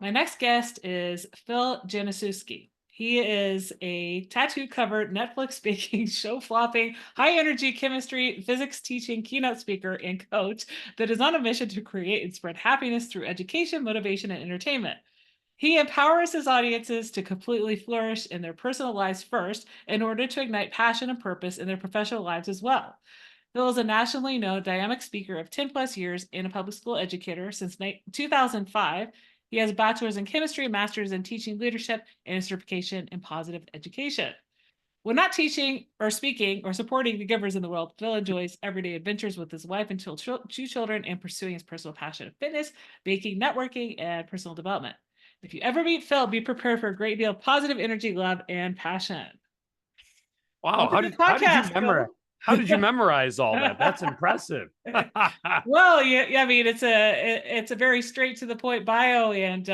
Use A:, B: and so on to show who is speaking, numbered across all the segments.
A: My next guest is Phil Januszewski. He is a tattoo-covered, Netflix-speaking, show-flopping, high-energy chemistry, physics teaching keynote speaker and coach that is on a mission to create and spread happiness through education, motivation, and entertainment. He empowers his audiences to completely flourish in their personal lives first in order to ignite passion and purpose in their professional lives as well. Phil is a nationally known dynamic speaker of 10 plus years and a public school educator since 2005. He has a bachelor's in chemistry, master's in teaching leadership, and a certification in positive education. When not teaching or speaking or supporting the givers in the world, Phil enjoys everyday adventures with his wife and two children and pursuing his personal passion of fitness, baking, networking, and personal development. If you ever meet Phil, be prepared for a great deal of positive energy, love, and passion.
B: Wow,
A: Welcome to the podcast, Phil.
B: how did you memorize all that? That's impressive.
A: Well, yeah, I mean, it's a very straight to the point bio, and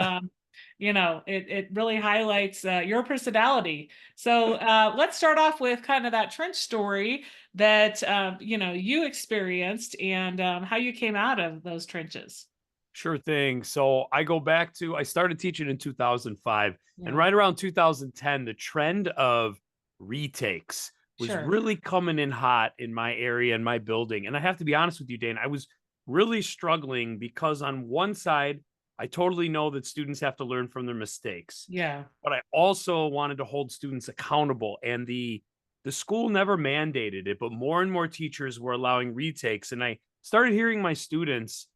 A: it really highlights your personality. So let's start off with kind of that trench story that you experienced and how you came out of those trenches.
B: Sure thing. So I started teaching in 2005, and
A: Yeah,
B: right around 2010, the trend of retakes was
A: sure.
B: really coming in hot in my area and my building. And I have to be honest with you, Dane, I was really struggling because on one side, I totally know that students have to learn from their mistakes,
A: Yeah,
B: but I also wanted to hold students accountable. And the school never mandated it, but more and more teachers were allowing retakes. And I started hearing my students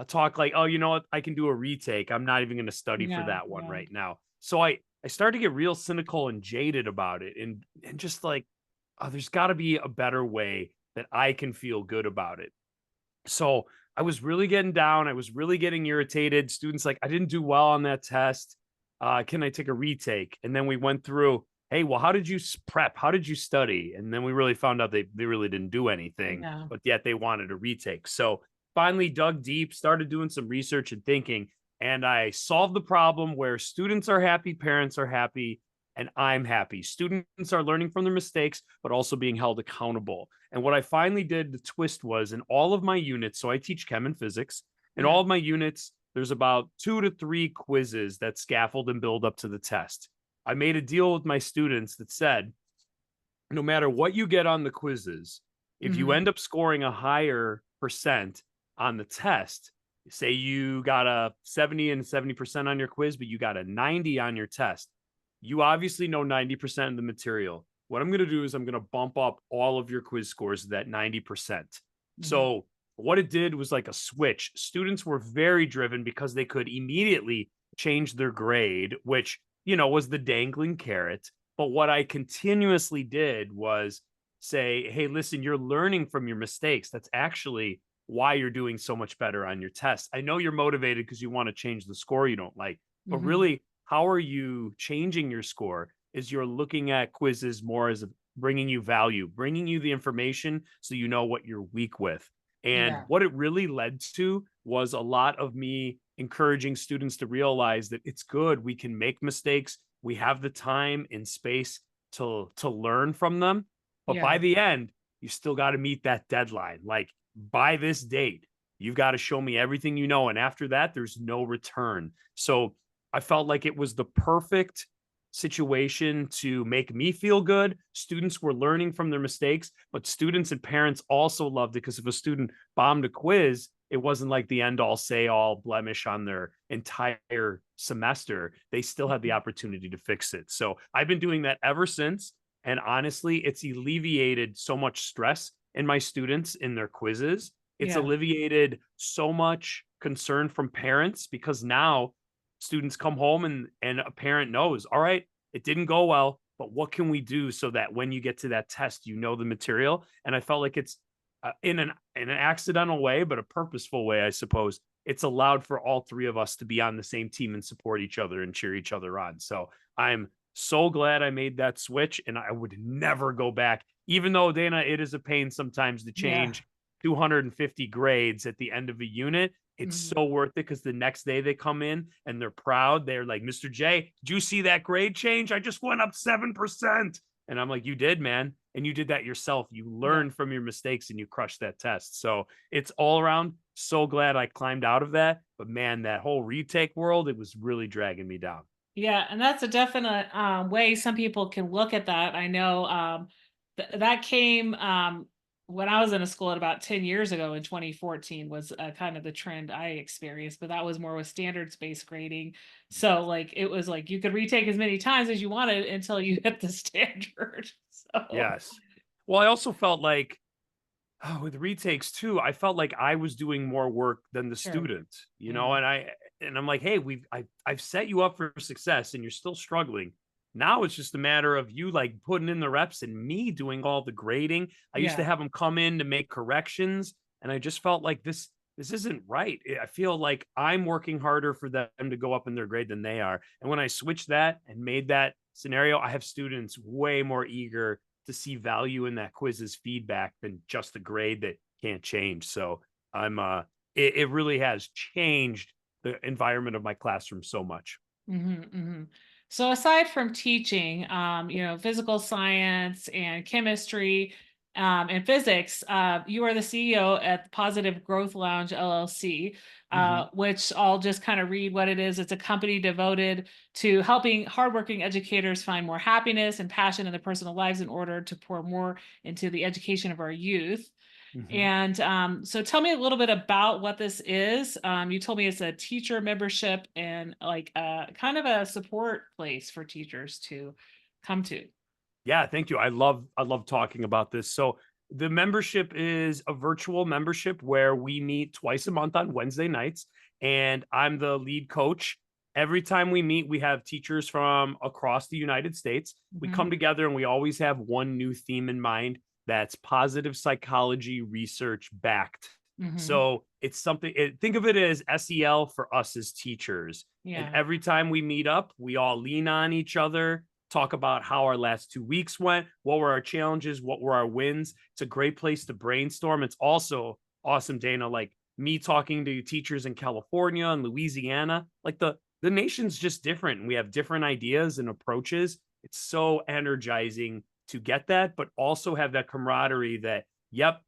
B: talk like, oh, you know what? I can do a retake. I'm not even going to study for
A: yeah,
B: that one
A: yeah,
B: right now. So I started to get real cynical and jaded about it, and just like, oh, there's got to be a better way that I can feel good about it. So I was really getting down. I was really getting irritated. Students like, I didn't do well on that test. Can I take a retake? And then we went through, hey, well, how did you prep? How did you study? And then we really found out they really didn't do anything,
A: yeah,
B: but yet they wanted a retake. So finally dug deep, started doing some research and thinking, and I solved the problem where students are happy, parents are happy, and I'm happy. Students are learning from their mistakes, but also being held accountable. And what I finally did, the twist was in all of my units. So I teach chem and physics. In
A: yeah,
B: all of my units, there's about 2 to 3 quizzes that scaffold and build up to the test. I made a deal with my students that said, no matter what you get on the quizzes, if you
A: hmm,
B: end up scoring a higher percent on the test, say you got a 70 and 70% on your quiz, but you got a 90 on your test, you obviously know 90% of the material. What I'm going to do is I'm going to bump up all of your quiz scores to that 90%.
A: hmm,
B: So what it did was like a switch. Students were very driven because they could immediately change their grade, which, was the dangling carrot. But what I continuously did was say, hey, listen, you're learning from your mistakes. That's actually why you're doing so much better on your test. I know you're motivated because you want to change the score you don't like, but
A: hmm,
B: really, how are you changing your score? Is you're looking at quizzes more as bringing you value, bringing you the information so you know what you're weak with. And
A: yeah,
B: what it really led to was a lot of me encouraging students to realize that it's good. We can make mistakes. We have the time and space to learn from them. But by
A: yeah,
B: the end, you still got to meet that deadline. Like by this date, you've got to show me everything you know. And after that, there's no return. So I felt like it was the perfect situation to make me feel good. Students were learning from their mistakes, but students and parents also loved it because if a student bombed a quiz, it wasn't like the end all say all blemish on their entire semester. They still had the opportunity to fix it. So I've been doing that ever since. And honestly, it's alleviated so much stress in my students in their quizzes. It's
A: yeah,
B: alleviated so much concern from parents because now students come home and a parent knows, all right, it didn't go well, but what can we do so that when you get to that test, you know the material? And I felt like it's in an accidental way, but a purposeful way, I suppose. It's allowed for all three of us to be on the same team and support each other and cheer each other on. So I'm so glad I made that switch, and I would never go back. Even though, Dana, it is a pain sometimes to
A: yeah.
B: change 250 grades at the end of a unit. It's
A: Mhm.
B: so worth it because the next day they come in and they're proud. They're like, Mr. J, did you see that grade change? I just went up 7%. And I'm like, you did, man. And you did that yourself. You
A: Yeah.
B: learned from your mistakes and you crushed that test. So it's all around so glad I climbed out of that. But man, that whole retake world, it was really dragging me down.
A: Yeah, and that's a definite way some people can look at that. I know that came when I was in a school at about 10 years ago in 2014 was kind of the trend I experienced, but that was more with standards based grading. So like it was like you could retake as many times as you wanted until you hit the standard. So
B: Yes. Well, I also felt like with retakes too, I felt like I was doing more work than the
A: sure.
B: student, you know,
A: Yeah.
B: and I'm like, hey, I've set you up for success and you're still struggling. Now it's just a matter of you like putting in the reps and me doing all the grading. I used to
A: Yeah.
B: have them come in to make corrections, and I just felt like this isn't right. I feel like I'm working harder for them to go up in their grade than they are. And when I switched that and made that scenario, I have students way more eager to see value in that quiz's feedback than just a grade that can't change. So I'm it really has changed the environment of my classroom so much.
A: So aside from teaching, physical science and chemistry and physics, you are the CEO at the Positive Growth Lounge LLC,
B: Mhm.
A: which I'll just kind of read what it is. It's a company devoted to helping hardworking educators find more happiness and passion in their personal lives in order to pour more into the education of our youth.
B: Mhm.
A: And so tell me a little bit about what this is. You told me it's a teacher membership and like kind of a support place for teachers to come to.
B: Yeah, thank you. I love talking about this. So the membership is a virtual membership where we meet twice a month on Wednesday nights, and I'm the lead coach. Every time we meet, we have teachers from across the United States. We
A: Hmm.
B: come together and we always have one new theme in mind that's positive psychology research backed.
A: Hmm.
B: So it's something, think of it as SEL for us as teachers. And
A: Yeah.
B: every time we meet up, we all lean on each other, talk about how our last 2 weeks went, what were our challenges, what were our wins. It's a great place to brainstorm. It's also awesome, Dana, like me talking to teachers in California and Louisiana, like the nation's just different and we have different ideas and approaches. It's so energizing to get that, but also have that camaraderie that, yep,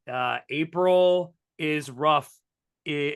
B: April is rough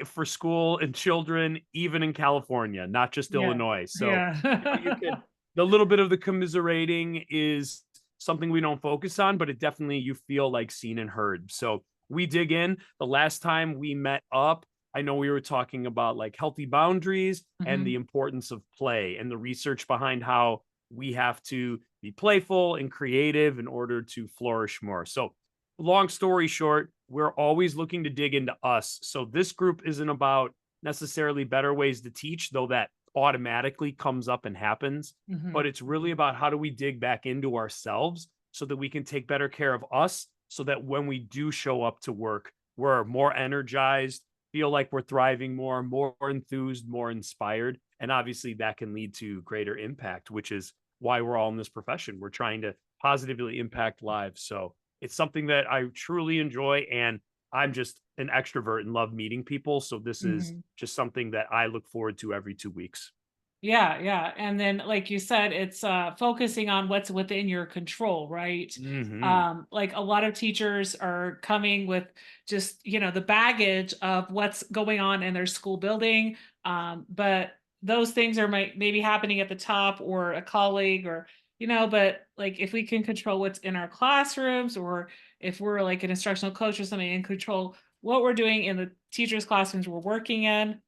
B: for school and children, even in California, not just
A: Yeah.
B: Illinois. So, you
A: Yeah.
B: could, the little bit of the commiserating is something we don't focus on, but it definitely, you feel like seen and heard. So we dig in. The last time we met up, I know we were talking about like healthy boundaries and the
A: Hmm.
B: importance of play and the research behind how we have to be playful and creative in order to flourish more. So, long story short, we're always looking to dig into us. So, this group isn't about necessarily better ways to teach, though that automatically comes up and happens,
A: Hmm.
B: but it's really about how do we dig back into ourselves so that we can take better care of us so that when we do show up to work, we're more energized, feel like we're thriving more enthused, more inspired. And obviously that can lead to greater impact, which is why we're all in this profession. We're trying to positively impact lives. So it's something that I truly enjoy. And I'm just an extrovert and love meeting people. So this is
A: Hmm.
B: just something that I look forward to every 2 weeks.
A: Yeah, yeah. And then like you said, it's focusing on what's within your control, right?
B: Hmm.
A: Like a lot of teachers are coming with just, the baggage of what's going on in their school building. But those things are maybe happening at the top or a colleague or, but like if we can control what's in our classrooms or if we're like an instructional coach or something and control what we're doing in the teachers' classrooms we're working in.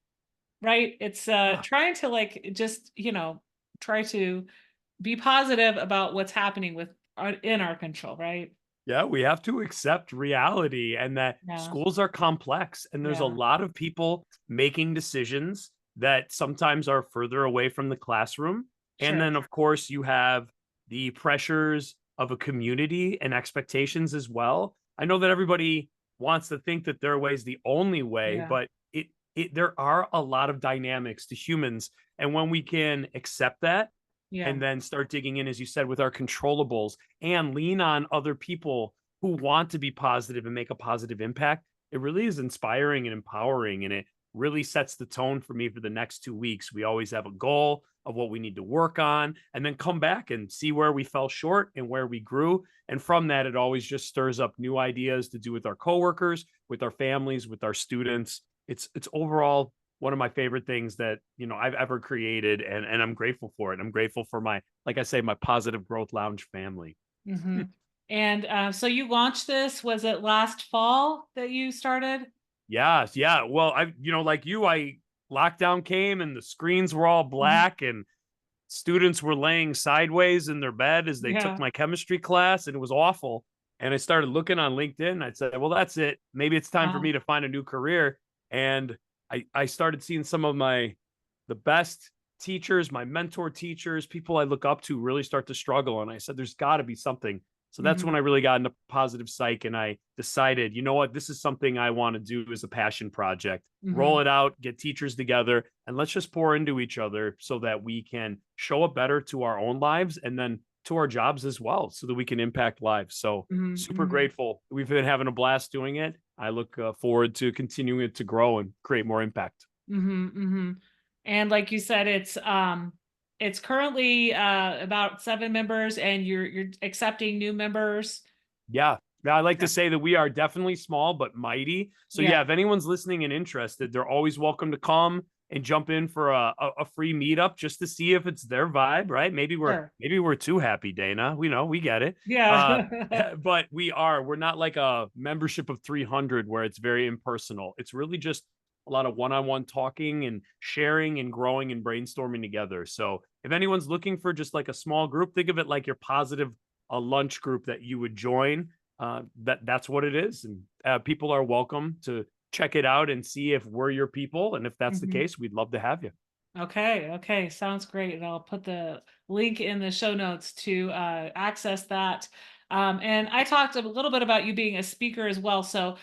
A: Right? It's,
B: Yeah.
A: trying to, like, just, try to be positive about what's happening with in our control, right?
B: Yeah, we have to accept reality and that
A: Yeah,
B: schools are complex and there's a
A: yeah,
B: lot of people making decisions that sometimes are further away from the classroom. And
A: sure.
B: then, of course, you have the pressures of a community and expectations as well. I know that everybody wants to think that their way is the only way,
A: Yeah,
B: but there are a lot of dynamics to humans. And when we can accept that
A: yeah,
B: and then start digging in, as you said, with our controllables and lean on other people who want to be positive and make a positive impact, it really is inspiring and empowering. And it really sets the tone for me for the next 2 weeks. We always have a goal, of what we need to work on, and then come back and see where we fell short and where we grew. And from that, it always just stirs up new ideas to do with our coworkers, with our families, with our students. It's overall one of my favorite things that, I've ever created, and I'm grateful for it. I'm grateful for my, like I say, my positive growth lounge family.
A: Hmm. And so you launched this, was it last fall that you started?
B: Yes, yeah. Well, like you, I lockdown came and the screens were all
A: Mhm.
B: black and students were laying sideways in their bed as they took
A: Yeah.
B: my chemistry class, and it was awful. And I started looking on LinkedIn. I said, well, that's it. Maybe it's time for
A: Uh,
B: me to find a new career. And I started seeing some of the best teachers, my mentor teachers, people I look up to really start to struggle. And I said, there's got to be something. So that's when
A: mhm,
B: I really got into positive psych, and I decided, you know what, this is something I want to do as a passion project. Roll
A: mhm,
B: it out, get teachers together, and let's just pour into each other so that we can show up better to our own lives and then to our jobs as well, so that we can impact lives. So
A: mhm,
B: super
A: mhm,
B: grateful. We've been having a blast doing it. I look forward to continuing it to grow and create more impact.
A: mhm, mhm. And like you said, it's currently about 7 members, and you're accepting new members.
B: Yeah. Yeah, I like to
A: Okay.
B: say that we are definitely small but mighty. So
A: Yeah,
B: yeah, if anyone's listening and interested, they're always welcome to come and jump in for a free meetup just to see if it's their vibe, right?
A: sure.
B: Maybe we're too happy, Dana. We know, we get it. Uh
A: Yeah.
B: but we're not like a membership of 300 where it's very impersonal. It's really just a lot of one-on-one talking and sharing and growing and brainstorming together. So if anyone's looking for just like a small group, think of it like your positive a lunch group that you would join. That's what it is, and people are welcome to check it out and see if we're your people. And if that's the
A: Mhm.
B: case, we'd love to have you.
A: Okay, okay, sounds great. And I'll put the link in the show notes to access that. And I talked a little bit about you being a speaker as well. So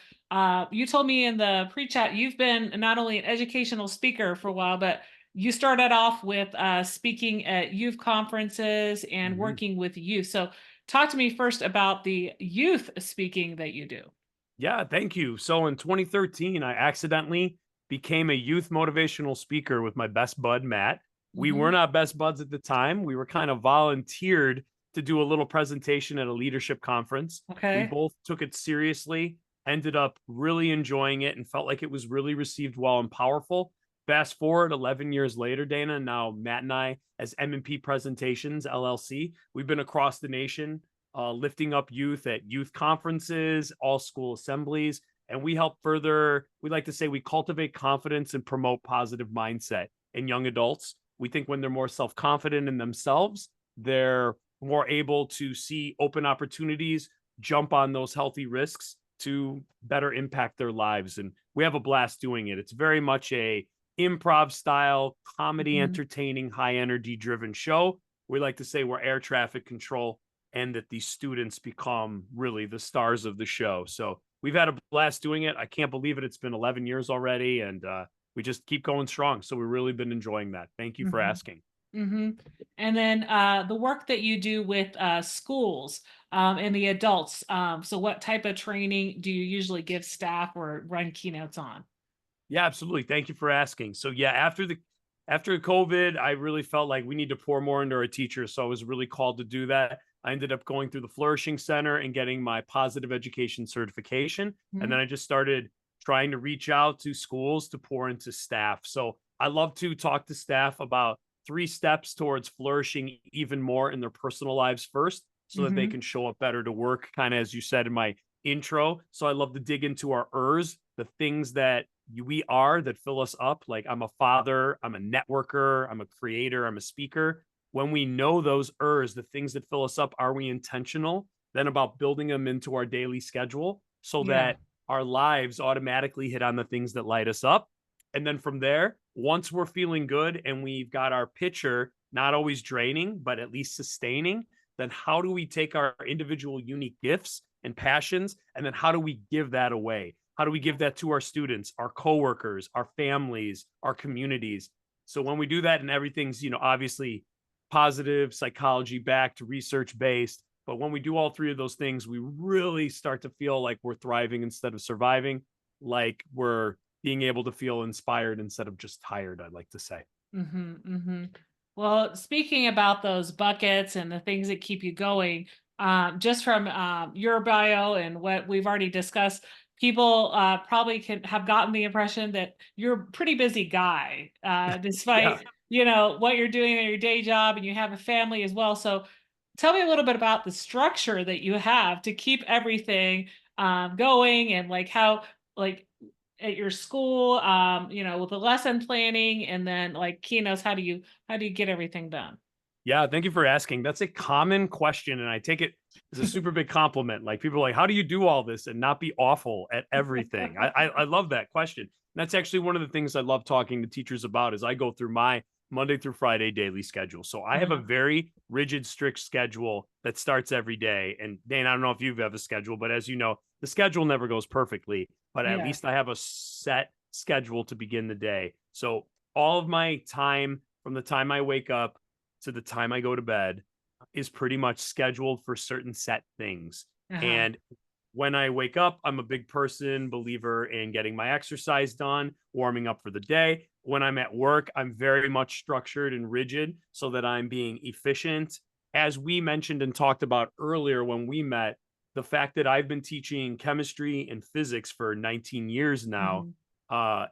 A: you told me in the pre-chat you've been not only an educational speaker for a while, but you started off with speaking at youth conferences and
B: Mhm.
A: working with youth. So talk to me first about the youth speaking that you do.
B: Yeah, thank you. So in 2013, I accidentally became a youth motivational speaker with my best bud, Matt. We were
A: Hmm.
B: not best buds at the time. We were kind of volunteered to do a little presentation at a leadership conference. We
A: Okay.
B: both took it seriously, ended up really enjoying it, and felt like it was really received well and powerful. Fast forward 11 years later, Dana, now Matt and I, as M&P Presentations LLC, we've been across the nation lifting up youth at youth conferences, all school assemblies. And we like to say we cultivate confidence and promote positive mindset in young adults. We think when they're more self confident in themselves, they're more able to see open opportunities, jump on those healthy risks to better impact their lives. And we have a blast doing it. It's very much a improv style, comedy,
A: Hmm.
B: entertaining, high energy driven show. We like to say we're air traffic control, and that these students become really the stars of the show. So we've had a blast doing it. I can't believe it. It's been 11 years already, and we just keep going strong. So we've really been enjoying that. Thank you for
A: Hmm.
B: asking.
A: Hmm. And then the work that you do with schools and the adults. So, what type of training do you usually give staff or run keynotes on?
B: Yeah, absolutely. Thank you for asking. So yeah, after COVID, I really felt like we need to pour more into our teachers. So I was really called to do that. I ended up going through the Flourishing Center and getting my positive education certification. And then
A: Mhm.
B: I just started trying to reach out to schools to pour into staff. So I love to talk to staff about 3 steps towards flourishing even more in their personal lives first, so that they
A: Mhm.
B: can show up better to work, kind of as you said in my intro. So I love to dig into our ERS, the things that we are that fill us up. Like I'm a father, I'm a networker, I'm a creator, I'm a speaker. When we know those ERS, the things that fill us up, are we intentional? Then about building them into our daily schedule so
A: Yeah.
B: that our lives automatically hit on the things that light us up. And then from there, once we're feeling good and we've got our pitcher not always draining, but at least sustaining, then how do we take our individual unique gifts and passions, and then how do we give that away? How do we give that to our students, our coworkers, our families, our communities? So when we do that, and everything's, obviously positive, psychology backed, research based, but when we do all 3 of those things, we really start to feel like we're thriving instead of surviving, like we're being able to feel inspired instead of just tired, I'd like to say.
A: Mhm. Mhm. Well, speaking about those buckets and the things that keep you going, just from your bio and what we've already discussed, people probably can have gotten the impression that you're a pretty busy guy,
B: Yeah.
A: despite what you're doing in your day job, and you have a family as well. So, tell me a little bit about the structure that you have to keep everything going, and like how like at your school, with the lesson planning and then like keynotes, how do you get everything done?
B: Yeah, thank you for asking. That's a common question, and I take it as a super big compliment. Like people are like, "How do you do all this and not be awful at everything?" I love that question. And that's actually one of the things I love talking to teachers about. Is I go through my Monday through Friday daily schedule. So I have a
A: Uh-huh.
B: very rigid, strict schedule that starts every day. And Dane, I don't know if you've a schedule, but as you know, the schedule never goes perfectly. But at
A: Yeah.
B: least I have a set schedule to begin the day. So all of my time from the time I wake up to the time I go to bed is pretty much scheduled for certain set things.
A: Uh-huh.
B: And when I wake up, I'm a big person, believer in getting my exercise done, warming up for the day. When I'm at work, I'm very much structured and rigid so that I'm being efficient. As we mentioned and talked about earlier when we met, the fact that I've been teaching chemistry and physics for 19 years now
A: Mhm.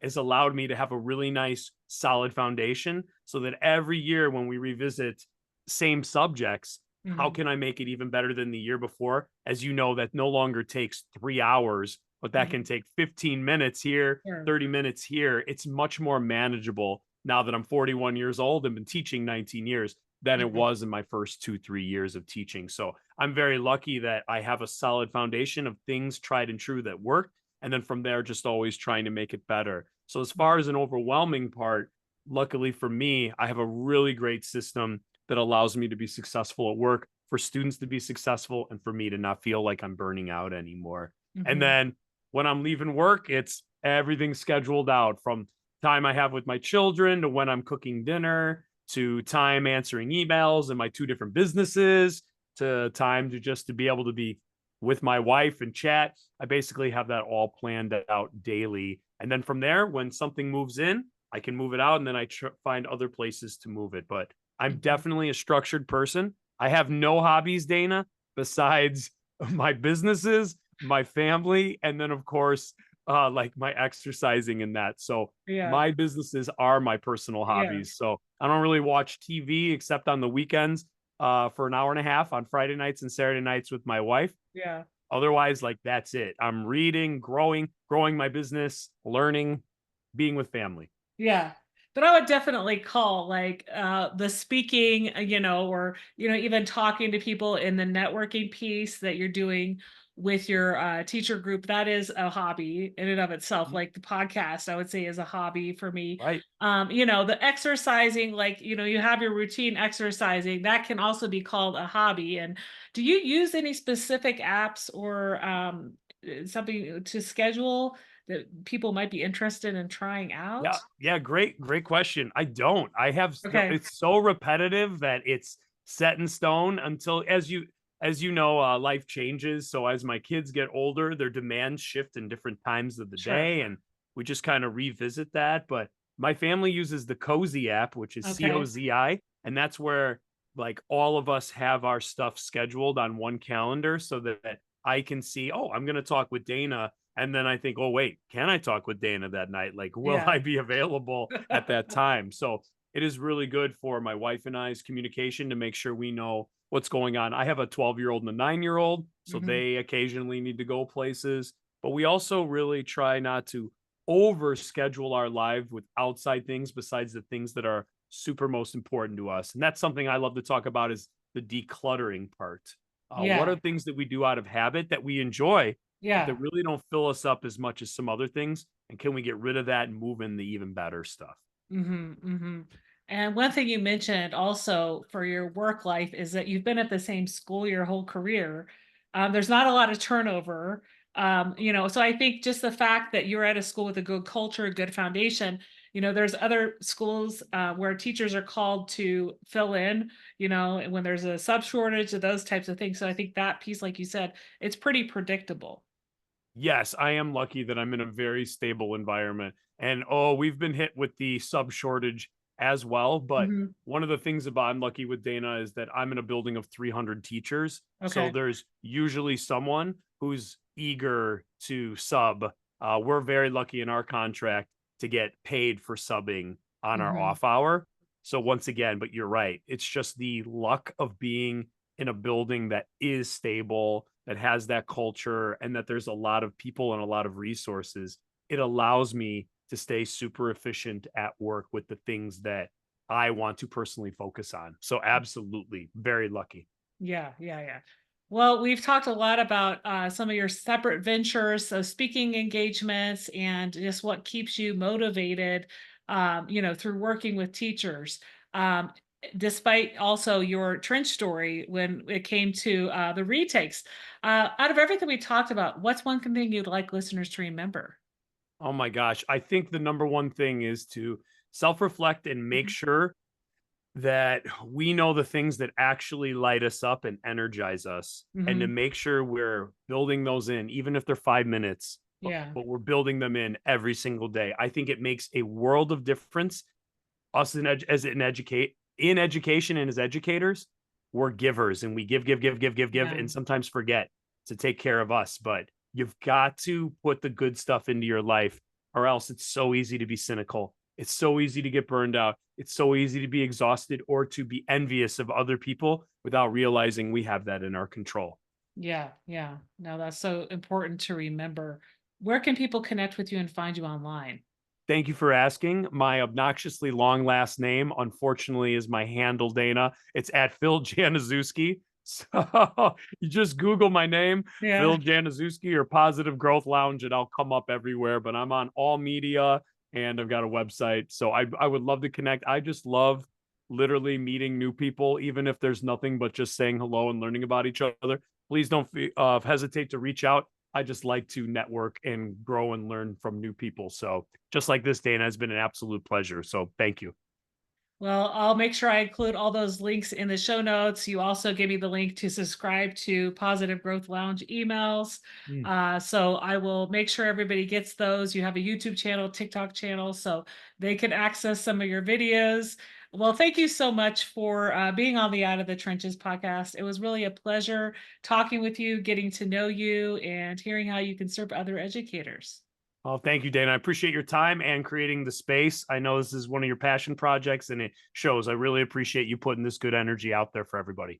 B: has allowed me to have a really nice, solid foundation so that every year when we revisit same subjects, how
A: Mhm.
B: can I make it even better than the year before? As you know, that no longer takes 3 hours, but that can
A: Mhm.
B: take 15 minutes here,
A: Sure.
B: 30 minutes here. It's much more manageable now that I'm 41 years old and been teaching 19 years than it
A: Mhm.
B: was in my first 2, 3 years of teaching. So I'm very lucky that I have a solid foundation of things tried and true that work. And then from there, just always trying to make it better. So, as far as an overwhelming part, luckily for me, I have a really great system that allows me to be successful at work, for students to be successful, and for me to not feel like I'm burning out anymore. And
A: Mhm.
B: then when I'm leaving work, it's everything scheduled out from time I have with my children to when I'm cooking dinner to time answering emails in my 2 different businesses to time to just to be able to be with my wife and chat. I basically have that all planned out daily. And then from there, when something moves in, I can move it out and then find other places to move it. But I'm
A: Mhm.
B: definitely a structured person. I have no hobbies, Dana, besides my businesses, my family, and then, of course, like my exercising and that. So
A: Yeah.
B: my businesses are my personal
A: Yeah.
B: hobbies. So I don't really watch TV except on the weekends for an hour and a half on Friday nights and Saturday nights with my wife.
A: Yeah.
B: Otherwise, like that's it. I'm reading, growing my business, learning, being with family.
A: Yeah. But I would definitely call like the speaking, or even talking to people in the networking piece that you're doing with your teacher group. That is a hobby in and of itself.
B: Mhm.
A: Like the podcast, I would say is a hobby for me.
B: Right.
A: The exercising, like you have your routine exercising, that can also be called a hobby. And do you use any specific apps or something to schedule that people might be interested in trying
B: Yeah.
A: out?
B: Yeah. Great question. I don't. I have
A: Okay,
B: it's so repetitive that it's set in stone until as you know, life changes. So as my kids get older, their demands shift in different times of the
A: sure.
B: day. And we just kind of revisit that. But my family uses the Cozy app, which is
A: Okay.
B: COZI. And that's where like all of us have our stuff scheduled on one calendar so that I can see, oh, I'm gonna talk with Dana and then I think, oh, wait, can I talk with Dana that night? Like, will
A: Yeah.
B: I be available at that time? So it is really good for my wife and I's communication to make sure we know what's going on. I have a 12-year-old and a 9-year-old, so
A: Mhm.
B: they occasionally need to go places. But we also really try not to over schedule our life with outside things besides the things that are super most important to us. And that's something I love to talk about is the decluttering part. What are
A: Yeah.
B: things that we do out of habit that we enjoy, but that
A: Yeah.
B: really don't fill us up as much as some other things? And can we get rid of that and move in the even better stuff?
A: Mhm, mhm. And one thing you mentioned also for your work life is that you've been at the same school your whole career. There's not a lot of turnover. So I think just the fact that you're at a school with a good culture, a good foundation, there's other schools where teachers are called to fill in, when there's a sub shortage of those types of things. So I think that piece, like you said, it's pretty predictable.
B: Yes, I am lucky that I'm in a very stable environment. And oh, we've been hit with the sub shortage as well. But
A: Mhm.
B: one of the things about I'm lucky with Dana is that I'm in a building of 300 teachers. So
A: Okay.
B: there's usually someone who's eager to sub. We're very lucky in our contract to get paid for subbing on our
A: Mhm.
B: off hour. So once again, but you're right. It's just the luck of being in a building that is stable, that has that culture, and that there's a lot of people and a lot of resources. It allows me to stay super efficient at work with the things that I want to personally focus on. So absolutely, very lucky.
A: Yeah, yeah, yeah. Well, we've talked a lot about some of your separate ventures, so speaking engagements, and just what keeps you motivated, through working with teachers. Um, Despite also your trench story when it came to the retakes. Out of everything we talked about, what's one thing you'd like listeners to remember?
B: Oh my gosh. I think the number one thing is to self reflect and make
A: Mhm.
B: sure that we know the things that actually light us up and energize us, and to
A: Mhm.
B: make sure we're building those in, even if they're 5 minutes,
A: Yeah,
B: but we're building them in every single day. I think it makes a world of difference. Us as an educate in education and as educators, we're givers and we give,
A: yeah,
B: and sometimes forget to take care of us. But you've got to put the good stuff into your life, or else it's so easy to be cynical. It's so easy to get burned out. It's so easy to be exhausted or to be envious of other people without realizing we have that in our control.
A: yeah, yeah. No, that's so important to remember. Where can people connect with you and find you online?
B: Thank you for asking. My obnoxiously long last name, unfortunately, is my handle, Dana. It's at Phil Januszewski. So you just Google my name,
A: Yeah.
B: Phil Januszewski or Positive Growth Lounge, and I'll come up everywhere. But I'm on all media and I've got a website. So I would love to connect. I just love literally meeting new people, even if there's nothing but just saying hello and learning about each other. Please don't hesitate to reach out. I just like to network and grow and learn from new people. So just like this, Dana, has been an absolute pleasure. So thank you.
A: Well, I'll make sure I include all those links in the show notes. You also give me the link to subscribe to Positive Growth Lounge emails.
B: Mm.
A: So I will make sure everybody gets those. You have a YouTube channel, TikTok channel, so they can access some of your videos. Well, thank you so much for being on the Out of the Trenches podcast. It was really a pleasure talking with you, getting to know you, and hearing how you can serve other educators.
B: Oh, thank you, Dana. I appreciate your time and creating the space. I know this is one of your passion projects and it shows. I really appreciate you putting this good energy out there for everybody.